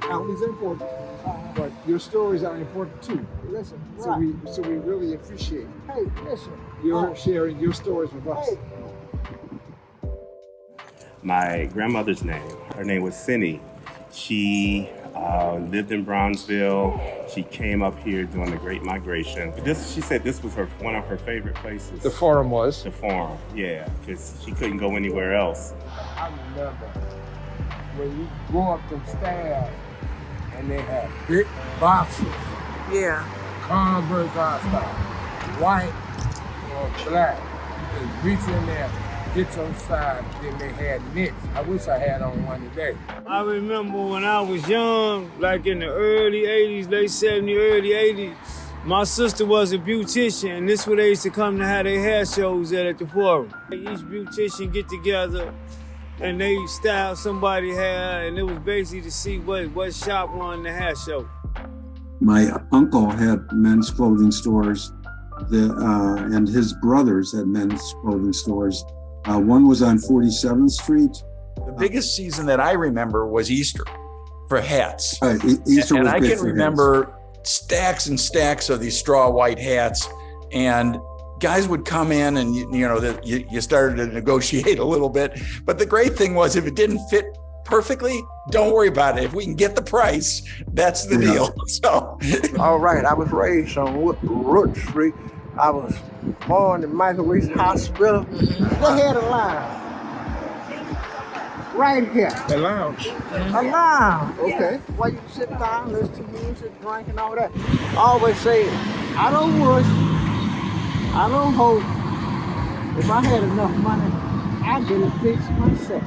Alleys are important, but your stories are important too. Listen, So we really appreciate hey, listen. your sharing your stories with us. Hey. My grandmother's name, her name was Cindy. She lived in Bronzeville. She came up here during the Great Migration. She said this was one of her favorite places. The forum was? The forum, yeah, because she couldn't go anywhere else. I remember when you go up the stairs and they had big boxes. Yeah. Converse stuff, white or black. You could reach in there, get some size, then they had knits. I wish I had on one today. I remember when I was young, like in the early 80s, late 70s, early 80s, my sister was a beautician, and this is where they used to come to have their hair shows at the forum. Each beautician get together and they style somebody's hair, and it was basically to see what shop won the hair show. My uncle had men's clothing stores, and his brothers had men's clothing stores. One was on 47th Street. The biggest season that I remember was Easter for hats. Easter and was I big can for remember stacks and stacks of these straw white hats, and guys would come in and you started to negotiate a little bit. But the great thing was, if it didn't fit perfectly, don't worry about it. If we can get the price, that's the deal. So, All right, I was raised on Root Street. I was born in Michael Reese Hospital. They had a line right here. The lounge. A lounge. Okay. Where you sit down, listen to music, drink, and all that. I always say, I don't wish, I don't hope. If I had enough money, I'd get it fixed myself.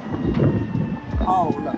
Oh, no.